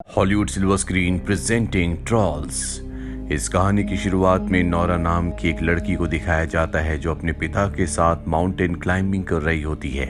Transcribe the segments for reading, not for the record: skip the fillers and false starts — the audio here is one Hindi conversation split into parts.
Hollywood silver screen presenting Trolls. इस कहानी की शुरुआत में नोरा नाम की एक लड़की को दिखाया जाता है जो अपने पिता के साथ माउंटेन क्लाइंबिंग कर रही होती है।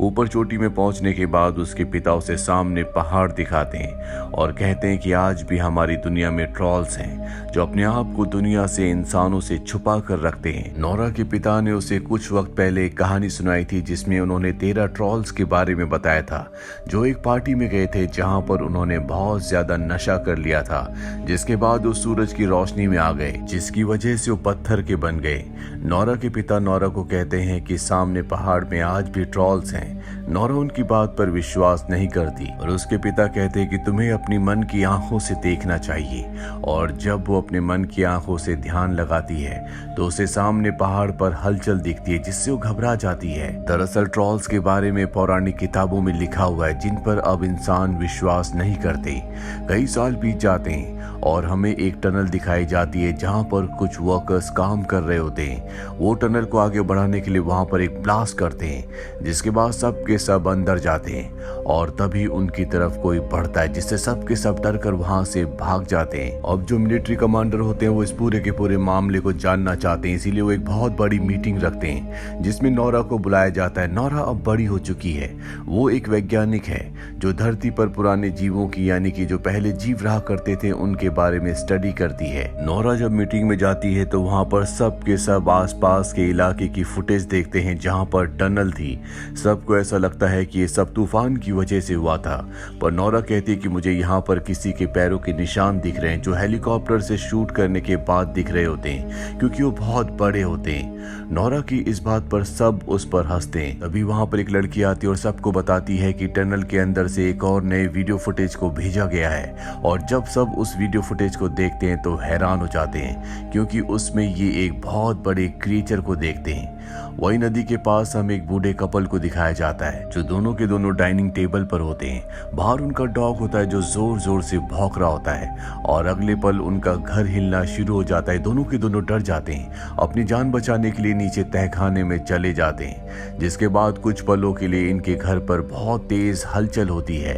ऊपर चोटी में पहुंचने के बाद उसके पिता उसे सामने पहाड़ दिखाते हैं और कहते हैं कि आज भी हमारी दुनिया में ट्रॉल्स हैं जो अपने आप को दुनिया से इंसानों से छुपा कर रखते हैं। नोरा के पिता ने उसे कुछ वक्त पहले एक कहानी सुनाई थी जिसमें उन्होंने 13 ट्रॉल्स के बारे में बताया था जो एक पार्टी में गए थे जहां पर उन्होंने बहुत ज्यादा नशा कर लिया था, जिसके बाद वो सूरज की रोशनी में आ गए जिसकी वजह से वो पत्थर के बन गए। नोरा के पिता नोरा को कहते हैं कि सामने पहाड़ में आज भी ट्रॉल्स हैं। नोरा उनकी बात पर विश्वास नहीं करती और उसके पिता कहते हैं कि तुम्हें अपनी मन की आंखों से देखना चाहिए। और जब वो अपने मन की आंखों से ध्यान लगाती है तो उसे सामने पहाड़ पर हलचल दिखती है जिससे वो घबरा जाती है। दरअसल ट्रॉल्स के बारे में पौराणिक किताबों में लिखा हुआ है जिन पर अब इंसान विश्वास नहीं करते। कई साल बीत जाते हैं और हमें एक टनल दिखाई जाती है जहां पर कुछ वर्कर्स काम कर रहे होते हैं। वो टनल को आगे बढ़ाने के लिए वहां पर एक ब्लास्ट करते हैं जिसके बाद सब के सब अंदर जाते हैं और तभी उनकी तरफ कोई बढ़ता है जिससे सब के सब डर कर वहां से भाग जाते हैं। अब जो मिलिट्री कमांडर होते हैं वो इस पूरे के पूरे मामले को जानना चाहते हैं, इसीलिए वो एक बहुत बड़ी मीटिंग रखते हैं जिसमें नोरा को बुलाया जाता है। नोरा अब बड़ी हो चुकी है, वो एक वैज्ञानिक है जो धरती पर पुराने जीवों की यानी कि जो पहले जीव रहा करते थे उनके बारे में स्टडी करती है। नोरा जब मीटिंग में जाती है तो वहां पर सब के सब आसपास के इलाके की फुटेज देखते हैं जहां पर टनल थी। सबको ऐसा लगता है कि ये सब तूफान की वजह से हुआ था, पर नोरा कहती है कि मुझे यहाँ पर किसी के पैरों के निशान दिख रहे हैं जो हेलीकॉप्टर से शूट करने के बाद दिख रहे होते हैं क्योंकि वो बहुत बड़े होते हैं। नोरा की इस बात पर सब उस पर हंसते हैं। तभी वहां पर एक लड़की आती है और सबको बताती है कि टनल के अंदर से एक और नए वीडियो फुटेज को भेजा गया है। और जब सब उस वीडियो फुटेज को देखते हैं तो हैरान हो जाते हैं क्योंकि उसमें ये एक बहुत बड़े क्रीचर को देखते हैं। वही नदी के पास हमें एक बूढ़े कपल को दिखाया जाता है जो दोनों के दोनों डाइनिंग टेबल पर होते हैं। बाहर उनका डॉग होता है जो जोर जोर से भौंक रहा होता है और अगले पल उनका घर हिलना शुरू हो जाता है। दोनों के दोनों डर जाते हैं, अपनी जान बचाने के लिए नीचे तहखाने में चले जाते हैं। जिसके बाद कुछ पलों के लिए इनके घर पर बहुत तेज हलचल होती है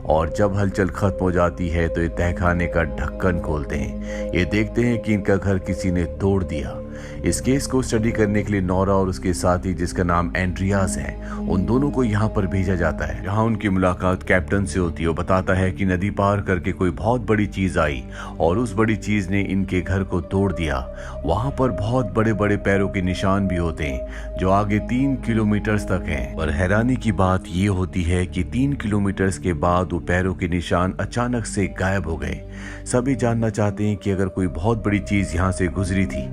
और जब हलचल खत्म हो जाती है तो ये तहखाने का ढक्कन खोलते हैं। ये देखते हैं कि इनका घर किसी ने तोड़ दिया। इस केस को स्टडी करने के लिए नोरा और उसके साथी जिसका नाम एंड्रियास है उन दोनों को यहाँ पर भेजा जाता है जहाँ उनकी मुलाकात कैप्टन से होती है। वो बताता है कि नदी पार करके कोई बहुत बड़ी चीज आई और उस बड़ी चीज ने इनके घर को तोड़ दिया। वहाँ पर बहुत बड़े बड़े पैरों के निशान भी होते हैं जो आगे 3 किलोमीटर तक हैं। पर हैरानी की बात ये होती है कि 3 किलोमीटर के बाद वो पैरों के निशान अचानक से गायब हो गए। सभी जानना चाहते हैं कि अगर कोई बहुत बड़ी चीज यहाँ से गुजरी थी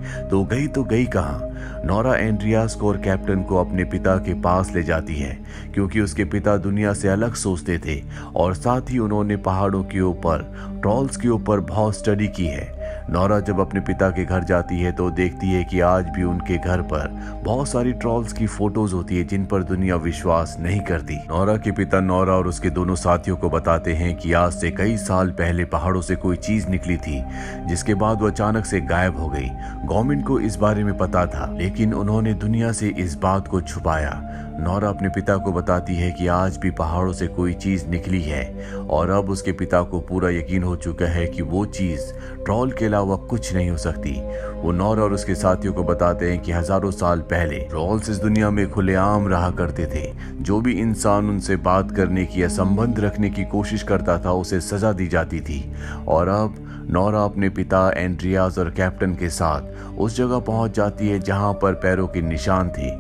तो गई कहाँ। नोरा एंड्रियास को और कैप्टन को अपने पिता के पास ले जाती है क्योंकि उसके पिता दुनिया से अलग सोचते थे और साथ ही उन्होंने पहाड़ों के ऊपर ट्रॉल्स के ऊपर बहुत स्टडी की है। नोरा जब अपने पिता के घर जाती है तो देखती है कि आज भी उनके घर पर बहुत सारी ट्रॉल्स की फोटोज होती है जिन पर दुनिया विश्वास नहीं करती। नोरा के पिता नोरा और उसके दोनों साथियों को बताते हैं कि आज से कई साल पहले पहाड़ों से कोई चीज निकली थी जिसके बाद वो अचानक से गायब हो गई। गवर्नमेंट को इस बारे में पता था लेकिन उन्होंने दुनिया से इस बात को छुपाया। नोरा अपने पिता को बताती है कि आज भी पहाड़ों से कोई चीज निकली है और अब उसके पिता को पूरा यकीन हो चुका है कि वो चीज ट्रॉल के अलावा कुछ नहीं हो सकती। वो नोरा और उसके साथियों को बताते हैं कि हजारों साल पहले ट्रॉल्स इस दुनिया में खुलेआम रहा करते थे। जो भी इंसान उनसे बात करने की या संबंध रखने की कोशिश करता था उसे सजा दी जाती थी। और अब नोरा अपने पिता एंड्रियास और कैप्टन के साथ उस जगह पहुंच जाती है जहां पर पैरों के निशान थे।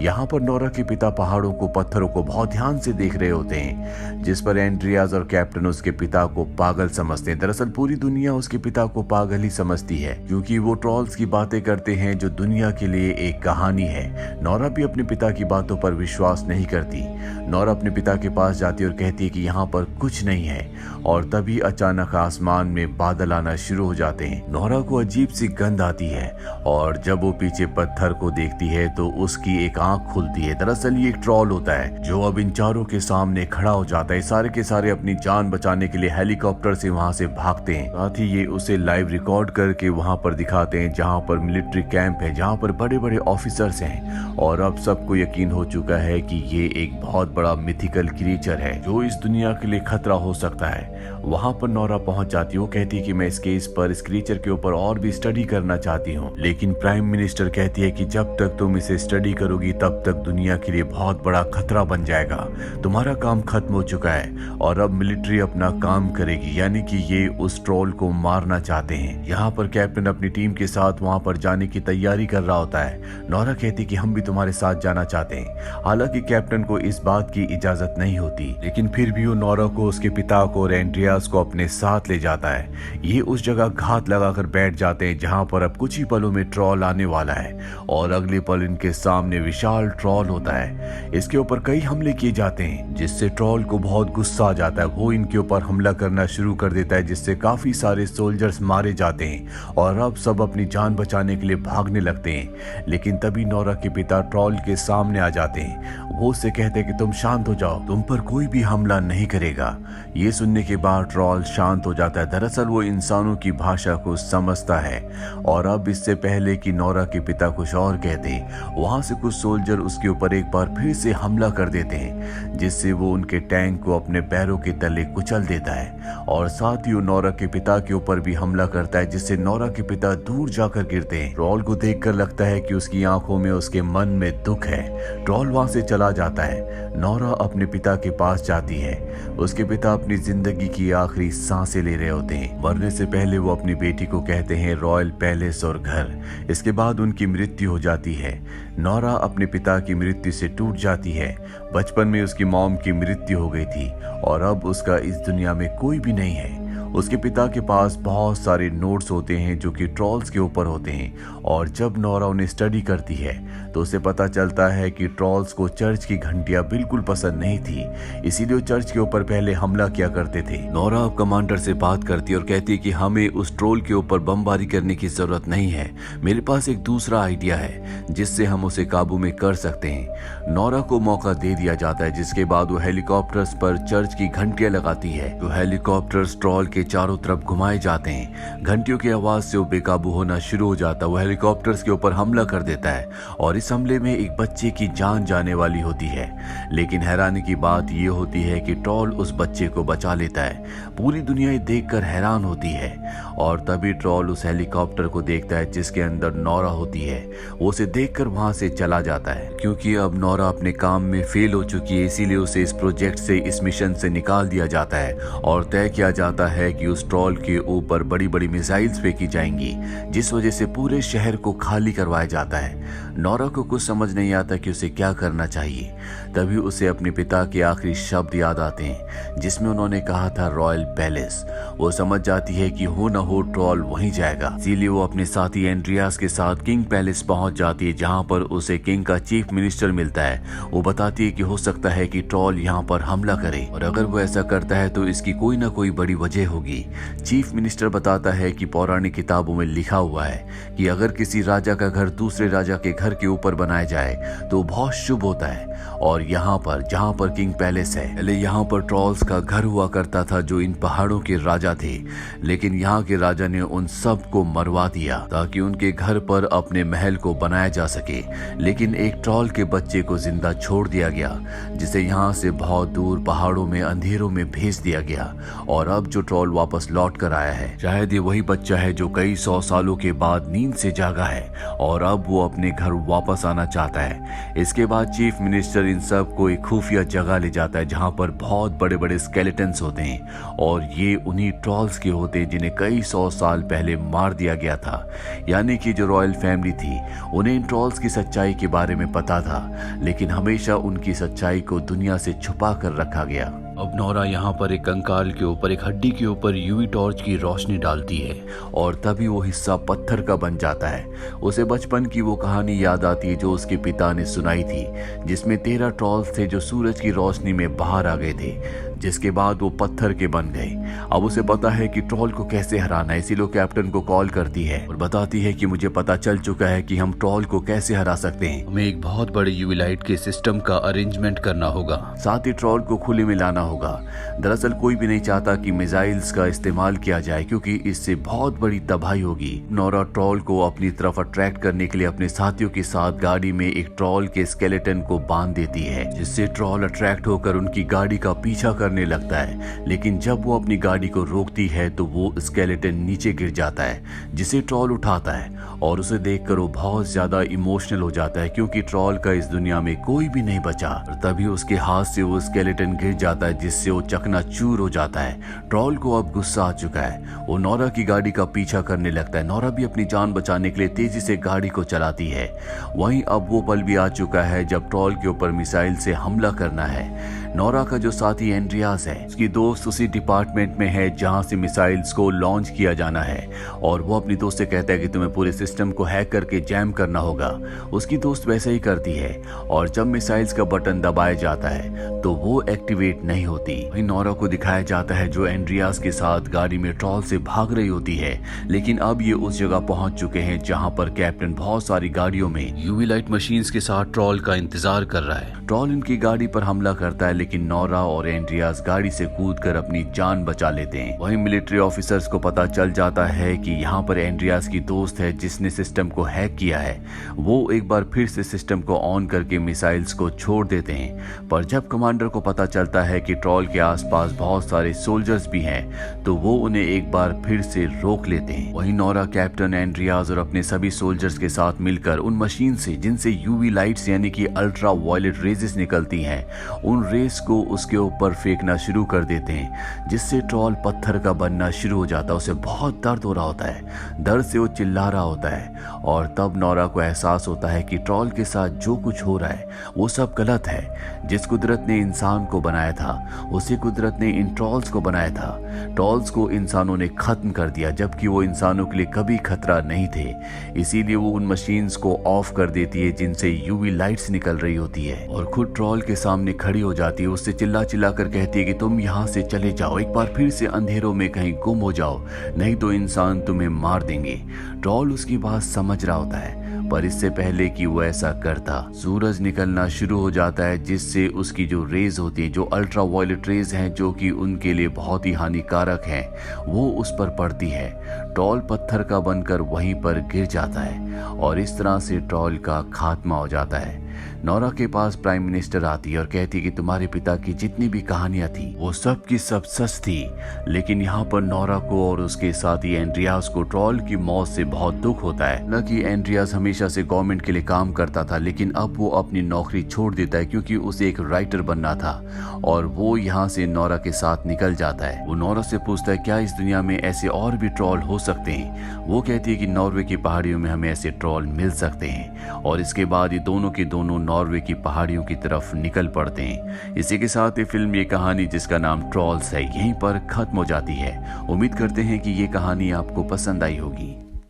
यहाँ पर नोरा के पिता पहाड़ों को पत्थरों को बहुत ध्यान से देख रहे होते हैं जिस पर एंड्रियास और कैप्टन उसके पिता को पागल समझते हैं। दरअसल पूरी दुनिया उसके पिता को पागल ही समझती है क्योंकि वो ट्रॉल्स की बातें करते हैं जो दुनिया के लिए एक कहानी है। नोरा भी अपने पिता की बातों पर विश्वास नहीं करती। नोरा अपने पिता के पास जाती है और कहती है कि यहाँ पर कुछ नहीं है और तभी अचानक आसमान में बादल आना शुरू हो जाते हैं। नोरा को अजीब सी गंध आती है और जब वो पीछे पत्थर को देखती है तो उसकी एक आंख खुलती है। दरअसल ये एक ट्रॉल होता है जो अब इन चारों के सामने खड़ा हो जाता है। सारे के सारे अपनी जान बचाने के लिए हेलीकॉप्टर से वहां से भागते हैं। साथ ही ये उसे लाइव रिकॉर्ड करके वहां पर दिखाते हैं जहां पर मिलिट्री कैंप है जहां पर बड़े बड़े ऑफिसर्स हैं। और अब सबको यकीन हो चुका है कि ये एक बहुत बड़ा मिथिकल क्रीचर है जो इस दुनिया के लिए खतरा हो सकता है। वहां पर नोरा पहुंच जाती है। वो कहती है कि मैं इस केस पर, इस क्रीचर के ऊपर और भी स्टडी करना चाहती हूँ, लेकिन प्राइम मिनिस्टर कहती है कि जब तक तुम इसे स्टडी करोगी तब तक दुनिया के लिए बहुत बड़ा खतरा बन जाएगा। तुम्हारा काम खत्म हो चुका है और अब मिलिट्री अपना काम करेगी, यानी कि ये उस ट्रोल को मारना चाहते हैं। यहाँ पर कैप्टन अपनी टीम के साथ वहां पर जाने की तैयारी कर रहा होता है। नोरा कहती कि हम भी तुम्हारे साथ जाना चाहते हैं। हालांकि कैप्टन को इस बात की इजाजत नहीं होती, लेकिन फिर भी वो नोरा को, उसके पिता को और एंड्रियास को अपने साथ ले जाता है। ये उस जगह घात लगाकर बैठ जाते हैं जहां पर अब कुछ ही पलों में ट्रॉल आने वाला है और अगले पल इनके सामने विशाल ट्रॉल होता है। इसके ऊपर कई हमले किए जाते हैं जिससे ट्रॉल को बहुत गुस्सा आ जाता है। वो इनके ऊपर हमला करना शुरू कर देता है जिससे काफी सारे सोल्जर्स मारे जाते हैं और अब सब अपनी जान बचाने के लिए भागने लगते हैं। लेकिन तभी नोरा के पिता ट्रॉल के सामने आ जाते हैं। वो उससे कहते हैं कि तुम शांत हो जाओ, तुम पर कोई भी हमला नहीं करेगा। ये सुनने के बाद ट्रॉल शांत हो जाता है। दरअसल वो इंसानों की भाषा को समझता है और अब इससे पहले कि नोरा के पिता कुछ और कहते, वहां से कुछ सोल्जर उसके ऊपर एक बार फिर से हमला कर देते हैं जिससे वो उनके टैंक को अपने पैरों के तले कुचल देता है और साथ ही वो नोरा के पिता के ऊपर भी हमला करता है जिससे नोरा के पिता दूर जाकर गिरते हैं। ट्रॉल को देखकर लगता है कि उसकी आंखों में, उसके मन में दुख है। ट्रॉल वहां से चला जाता है। नोरा अपने पिता के पास जाती है। उसके पिता अपनी जिंदगी की आखिरी सांसें ले रहे होते हैं। मरने से पहले वो अपनी बेटी को कहते हैं रॉयल पैलेस और घर। इसके बाद उनकी मृत्यु हो जाती है। नोरा अपने पिता की मृत्यु से टूट जाती है। बचपन में उसकी मॉम की मृत्यु हो गई थी और अब उसका इस दुनिया में कोई भी नहीं है। उसके पिता के पास बहुत सारे नोट्स होते हैं जो कि ट्रॉल्स के ऊपर होते हैं और जब नोरा उन्हें स्टडी करती है तो उसे पता चलता है कि ट्रॉल्स को चर्च की घंटियां बिल्कुल पसंद नहीं थी, इसीलिए वो चर्च के ऊपर पहले हमला किया करते थे। नोरा अब कमांडर से बात करती है और कहती है कि हमें उस ट्रोल के ऊपर बमबारी करने की जरूरत नहीं है। मेरे पास एक दूसरा आइडिया है जिससे हम उसे काबू में कर सकते हैं। नोरा को मौका दे दिया जाता है जिसके बाद वो हेलीकॉप्टर्स पर चर्च की घंटियां लगाती है। तो हेलीकॉप्टर्स ट्रॉल के चारों तरफ घुमाए जाते हैं। घंटियों की आवाज से वो बेकाबू होना शुरू हो जाता है। वो हेलीकॉप्टर्स के ऊपर हमला कर देता है और इस हमले में एक बच्चे की जान जाने वाली होती है। लेकिन हैरानी की बात यह होती है कि ट्रॉल उस बच्चे को बचा लेता है। पूरी दुनिया देखकर हैरान होती है और तभी ट्रॉल उस हेलीकॉप्टर को देखता है जिसके अंदर नोरा होती है। वो उसे देखकर वहां से चला जाता है। क्योंकि अब नोरा अपने काम में फेल हो चुकी है, इसीलिए उसे इस प्रोजेक्ट से, इस मिशन से निकाल दिया जाता है और तय किया जाता है कि उस ट्रॉल के ऊपर बड़ी बड़ी मिसाइल्स फेंकी जाएंगी जिस वजह से पूरे शहर को खाली करवाया जाता है। नोरा को कुछ समझ नहीं आता कि उसे क्या करना चाहिए। तभी उसे अपने पिता के आखिरी शब्द याद आते हैं जिसमें उन्होंने कहा था रॉयल पैलेस। वो समझ जाती है कि हो न हो ट्रॉल वहीं जाएगा, इसीलिए वो अपने साथी एंड्रियास के साथ किंग पैलेस पहुंच जाती है जहां पर उसे किंग का चीफ मिनिस्टर मिलता है। वो बताती है कि हो सकता है कि ट्रॉल यहां पर हमला करे और अगर वो ऐसा करता है तो इसकी कोई ना कोई बड़ी वजह होगी। चीफ मिनिस्टर बताता है कि पौराणिक किताबों में लिखा हुआ है कि अगर किसी राजा का घर दूसरे राजा के घर के ऊपर बनाया जाए तो बहुत शुभ होता है। और यहाँ पर जहाँ पर किंग पैलेस है, पहले यहाँ पर ट्रॉल्स का घर हुआ करता था जो इन पहाड़ों के राजा थे, लेकिन यहाँ के राजा ने उन सब को मरवा दिया ताकि उनके घर पर अपने महल को बनाया जा सके। लेकिन एक ट्रॉल के बच्चे को जिंदा छोड़ दिया गया जिसे यहाँ से बहुत दूर पहाड़ों में अंधेरों में भेज दिया गया और अब जो ट्रॉल वापस लौट कर आया है शायद ये वही बच्चा है जो कई 100 सालों के बाद नींद से जागा है और अब वो अपने घर वापस आना चाहता है। इसके बाद चीफ मिनिस्टर इन सब को एक खुफिया जगह ले जाता है जहां पर बहुत बड़े बड़े स्केलेटन्स होते हैं और ये उन्हीं ट्रॉल्स के होते हैं जिन्हें कई 100 साल पहले मार दिया गया था। यानी कि जो रॉयल फैमिली थी उन्हें इन ट्रॉल्स की सच्चाई के बारे में पता था, लेकिन हमेशा उनकी सच्चाई को दुनिया से छुपा कर रखा गया। अब नोरा यहाँ पर एक कंकाल के ऊपर, एक हड्डी के ऊपर यूवी टॉर्च की रोशनी डालती है और तभी वो हिस्सा पत्थर का बन जाता है। उसे बचपन की वो कहानी याद आती है जो उसके पिता ने सुनाई थी जिसमें 13 ट्रॉल्स थे जो सूरज की रोशनी में बाहर आ गए थे, जिसके बाद वो पत्थर के बन गए। अब उसे पता है कि ट्रॉल को कैसे हराना है, इसीलिए कैप्टन को कॉल करती है और बताती है कि मुझे पता चल चुका है कि हम ट्रॉल को कैसे हरा सकते हैं। हमें एक बहुत बड़े यूवी लाइट के सिस्टम का अरेंजमेंट करना होगा, साथ ही ट्रॉल को खुले में लाना होगा। दरअसल कोई भी नहीं चाहता कि मिसाइल्स का इस्तेमाल किया जाए क्योंकि इससे बहुत बड़ी तबाही होगी। नोरा ट्रॉल को अपनी तरफ अट्रैक्ट करने के लिए अपने साथियों के साथ गाड़ी में एक ट्रॉल के स्केलेटन को बांध देती है जिससे ट्रॉल अट्रैक्ट होकर उनकी गाड़ी का पीछा कर करने लगता है, लेकिन जब वो अपनी गाड़ी को रोकती है तो वो स्केलेटन नीचे गिर जाता है, जिसे ट्रॉल उठाता है और उसे देखकर वो बहुत ज्यादा इमोशनल हो जाता है क्योंकि ट्रॉल का इस दुनिया में कोई भी नहीं बचा। तभी उसके हाथ से वो स्केलेटन गिर जाता है, जिससे वो चकनाचूर हो जाता है। ट्रॉल को अब गुस्सा आ चुका है, वो नोरा की गाड़ी का पीछा करने लगता है। नोरा भी अपनी जान बचाने के लिए तेजी से गाड़ी को चलाती है। वहीं अब वो पल भी आ चुका है जब ट्रॉल के ऊपर मिसाइल से हमला करना है। नोरा का जो साथी एंड्रियास है, उसकी दोस्त उसी डिपार्टमेंट में है जहां से मिसाइल्स को लॉन्च किया जाना है, और वो अपनी दोस्त से कहता है कि तुम्हें पूरे सिस्टम को हैक करके जैम करना होगा। उसकी दोस्त वैसे ही करती है और जब मिसाइल्स का बटन दबाया जाता है तो वो एक्टिवेट नहीं होती। वहीं नोरा को दिखाया जाता है जो एंड्रियास के साथ गाड़ी में ट्रॉल से भाग रही होती है, लेकिन अब ये उस जगह पहुंच चुके हैं जहां पर कैप्टन बहुत सारी गाड़ियों में यूवी लाइट मशीन्स के साथ ट्रॉल का इंतजार कर रहा है। ट्रॉल इनकी गाड़ी पर हमला करता है, लेकिन नोरा और एंड्रियास गाड़ी से कूदकर अपनी जान बचा लेते हैं। वहीं मिलिट्री ऑफिसर्स को पता चल जाता है कि यहाँ पर एंड्रियास की दोस्त है जिसने सिस्टम को हैक किया है। वो एक बार फिर से सिस्टम को ऑन करके मिसाइल्स को छोड़ देते हैं, पर जब कमांडर को पता चलता है कि ट्रॉल के आसपास बहुत सारे सोल्जर्स भी हैं तो वो उन्हें एक बार फिर से रोक लेते हैं। वहीं नोरा कैप्टन एंड्रियास और अपने सभी सोल्जर्स के साथ मिलकर उन मशीन से जिनसे यूवी लाइट्स यानी कि अल्ट्रा वायलेट रेजेस निकलती हैं, उन रेस को उसके ऊपर फेंकना शुरू कर देते हैं, जिससे ट्रॉल पत्थर का बनना शुरू हो जाता है। उसे बहुत दर्द हो रहा होता है, दर्द से वो चिल्ला रहा होता है, और तब नोरा को एहसास होता है कि ट्रॉल के साथ जो कुछ हो रहा है वो सब गलत है। जिस कुदरत ने इंसान को बनाया था उसी कुदरत ने इन ट्रॉल्स को बनाया था। ट्रॉल्स को इंसानों ने खत्म कर दिया, जबकि वो इंसानों के लिए कभी खतरा नहीं थे। इसीलिए वो उन मशीन्स को ऑफ कर देती है जिनसे यूवी लाइट्स निकल रही होती है, और खुद ट्रॉल के सामने खड़ी हो जाती है। उससे चिल्ला चिल्ला कर कहती है कि तुम यहाँ से चले जाओ, एक बार फिर से अंधेरों में कहीं गुम हो जाओ, नहीं तो इंसान तुम्हें मार देंगे। ट्रॉल उसकी बात समझ रहा होता है, पर इससे पहले कि वो ऐसा करता, सूरज निकलना शुरू हो जाता है, जिससे उसकी जो रेज होती है, जो अल्ट्रा वायलेट रेज हैं जो कि उनके लिए बहुत ही हानिकारक हैं, वो उस पर पड़ती है। ट्रॉल पत्थर का बनकर वहीं पर गिर जाता है और इस तरह से ट्रॉल का खात्मा हो जाता है। नोरा के पास प्राइम मिनिस्टर आती है और कहती है कि तुम्हारे पिता की जितनी भी कहानियां थी वो सब की सब सच थी, लेकिन यहाँ पर नोरा को और उसके साथी एंड्रियास को ट्रॉल की मौत से बहुत दुख होता है। न कि एंड्रियास हमेशा से गवर्नमेंट के लिए काम करता था, लेकिन अब वो अपनी नौकरी छोड़ देता है क्योंकि उसे एक राइटर बनना था, और वो यहाँ से नोरा के साथ निकल जाता है। वो नोरा से पूछता है क्या इस दुनिया में ऐसे और भी ट्रॉल हो सकते हैं। वो कहती है कि नॉर्वे की पहाड़ियों में हमें ऐसे ट्रॉल मिल सकते हैं, और इसके बाद ये दोनों के दोनों नॉर्वे की पहाड़ियों की तरफ निकल पड़ते हैं। इसी के साथ ये फिल्म, ये कहानी जिसका नाम ट्रॉल्स है, यहीं पर खत्म हो जाती है। उम्मीद करते हैं कि ये कहानी आपको पसंद आई होगी।